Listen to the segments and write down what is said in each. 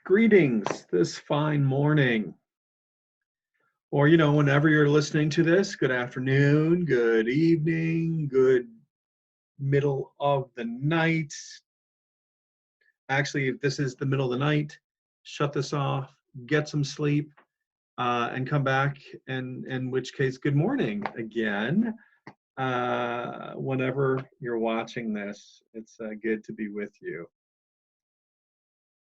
Greetings this fine morning, or whenever you're listening to this, good afternoon, good evening, good middle of the night. Actually, if this is the middle of the night, shut this off, get some sleep, and come back. And in which case, good morning again. Whenever you're watching this, it's good to be with you.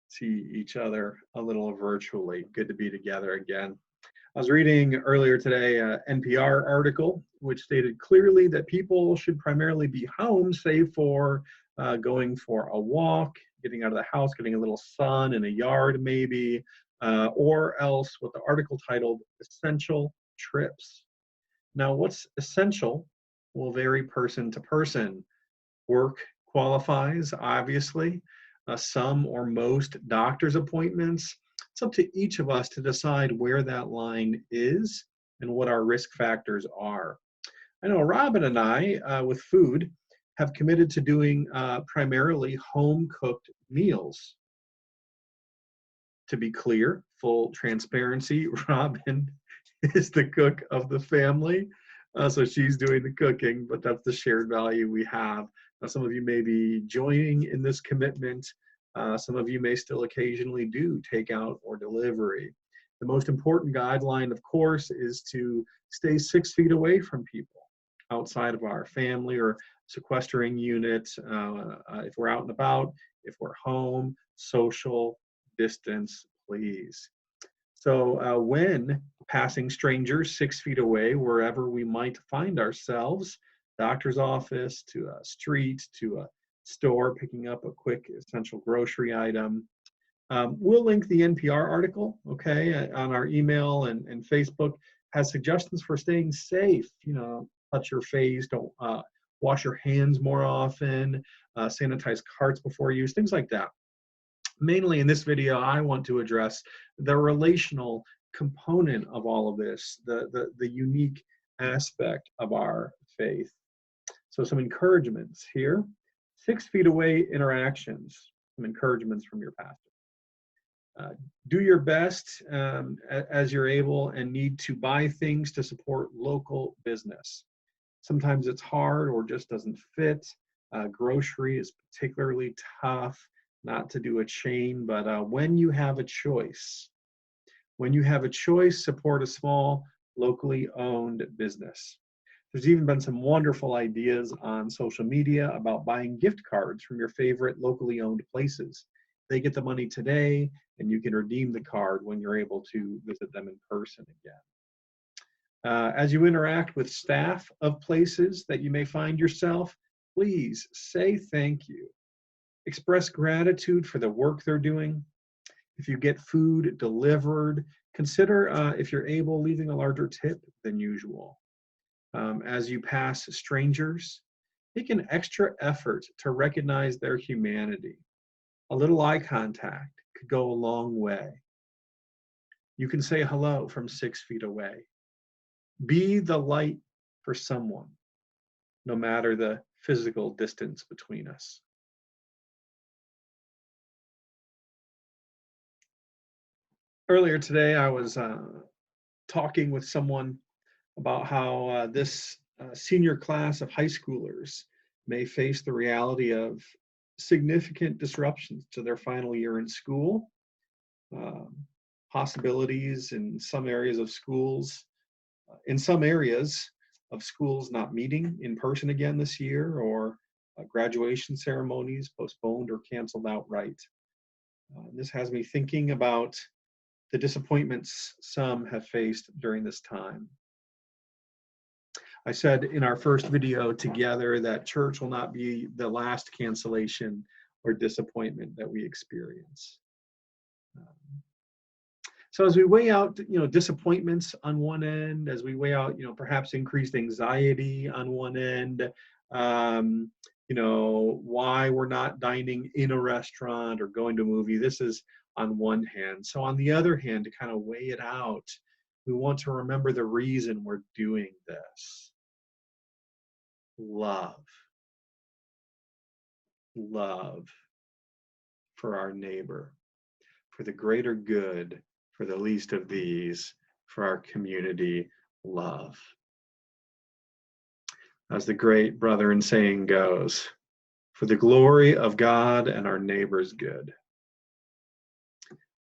See each other a little virtually. Good to be together again. I was reading earlier today an NPR article which stated clearly that people should primarily be home, save for going for a walk, getting out of the house, getting a little sun in a yard maybe, or else what the article titled Essential Trips. Now, what's essential will vary person to person. Work qualifies, obviously. Some or most doctor's appointments. It's up to each of us to decide where that line is and what our risk factors are. I know Robin and I, with food, have committed to doing primarily home cooked meals. To be clear, full transparency, Robin is the cook of the family. So she's doing the cooking, but that's the shared value we have. Now, some of you may be joining in this commitment. Some of you may still occasionally do takeout or delivery. The most important guideline, of course, is to stay 6 feet away from people outside of our family or sequestering unit. If we're out and about, if we're home, social distance, please. So when passing strangers 6 feet away, wherever we might find ourselves, doctor's office, to a street, to a store, picking up a quick essential grocery item, we'll link the NPR article, okay, on our email and Facebook, has suggestions for staying safe. Touch your face, don't wash your hands more often, sanitize carts before use, things like that. Mainly in this video, I want to address the relational component of all of this, the unique aspect of our faith. So some encouragements here. 6 feet away interactions, some encouragements from your pastor. Do your best as you're able and need to buy things to support local business. Sometimes it's hard or just doesn't fit. Grocery is particularly tough. Not to do a chain, but when you have a choice, support a small, locally owned business. There's even been some wonderful ideas on social media about buying gift cards from your favorite locally owned places. They get the money today, and you can redeem the card when you're able to visit them in person again. As you interact with staff of places that you may find yourself, please say thank you. Express gratitude for the work they're doing. If you get food delivered, consider, if you're able, leaving a larger tip than usual. As you pass strangers, take an extra effort to recognize their humanity. A little eye contact could go a long way. You can say hello from 6 feet away. Be the light for someone, no matter the physical distance between us. Earlier today, I was talking with someone about how this senior class of high schoolers may face the reality of significant disruptions to their final year in school, possibilities in some areas of schools, not meeting in person again this year, or graduation ceremonies postponed or canceled outright. This has me thinking about the disappointments some have faced during this time. I said in our first video together that church will not be the last cancellation or disappointment that we experience. So as we weigh out, disappointments on one end, as we weigh out, perhaps increased anxiety on one end, why we're not dining in a restaurant or going to a movie, this is on one hand. So on the other hand, to kind of weigh it out, we want to remember the reason we're doing this. Love for our neighbor, for the greater good, for the least of these, for our community love. As the great Brethren saying goes, for the glory of God and our neighbor's good.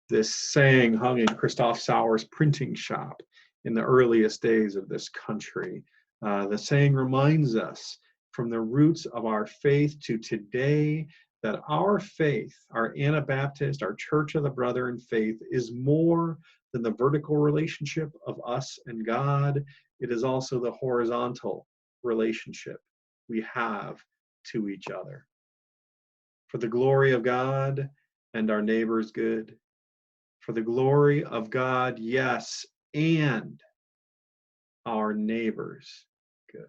This saying hung in Christoph Sauer's printing shop in the earliest days of this country. The saying reminds us from the roots of our faith to today that our faith, our Anabaptist, our Church of the Brethren faith, is more than the vertical relationship of us and God. It is also the horizontal relationship we have to each other. For the glory of God and our neighbor's good. For the glory of God, yes, and our neighbor's good.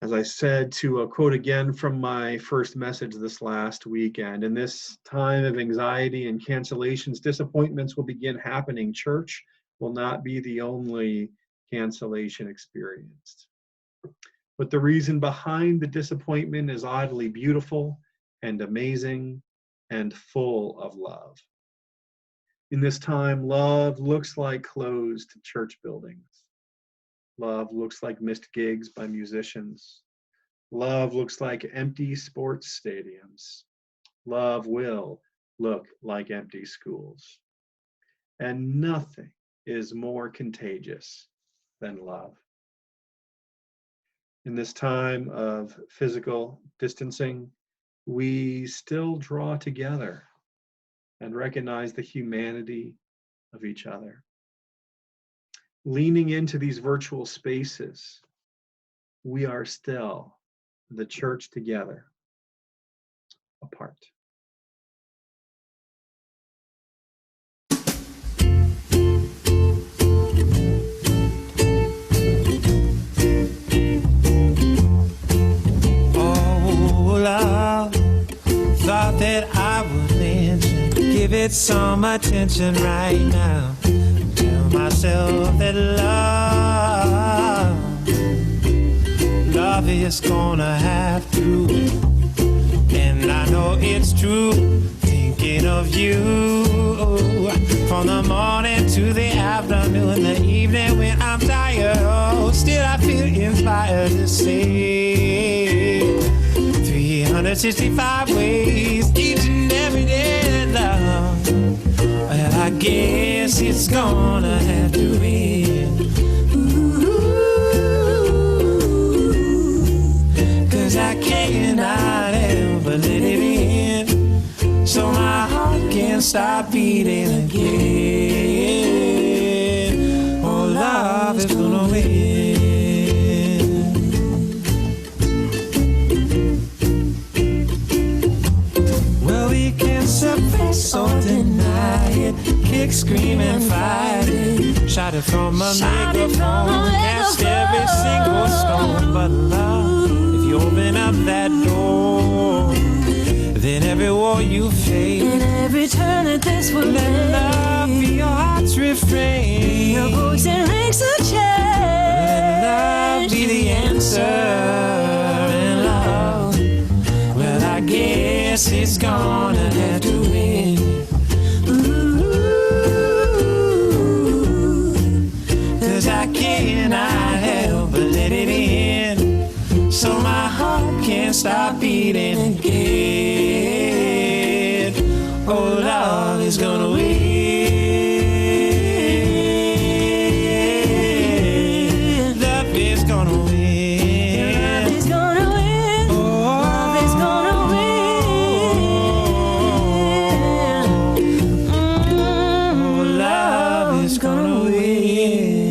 As I said, to quote again from my first message this last weekend, in this time of anxiety and cancellations, disappointments will begin happening. Church will not be the only cancellation experienced. But the reason behind the disappointment is oddly beautiful and amazing and full of love. In this time, love looks like closed church buildings. Love looks like missed gigs by musicians. Love looks like empty sports stadiums. Love will look like empty schools. And nothing is more contagious than love. In this time of physical distancing, we still draw together and recognize the humanity of each other. Leaning into these virtual spaces, we are still the church together, apart. Thought that I would mention, give it some attention right now. Tell myself that love is gonna have to win. And I know it's true, thinking of you from the morning to the afternoon, the evening when I'm tired. Oh, still I feel inspired to say 365 ways, each and every day, love. Well, I guess it's gonna have to end. Cause I cannot help but let it in, so my heart can't stop beating again. Oh, love is gonna win. Suppress or deny it, kick, scream and fight it. Shout it from a megaphone, cast every single stone. But love, if you open up that door, then every war you face, and every turn that this will let make, love be your heart's refrain. your voice that makes a change. Let love be the answer. And love, well, I guess it's gonna have to win. Cause I cannot help but let it in, so my heart can't stop beating again. Oh, love is gonna win. Love is gonna win. Love is gonna win. Oh, Love is gonna win. love is gonna win.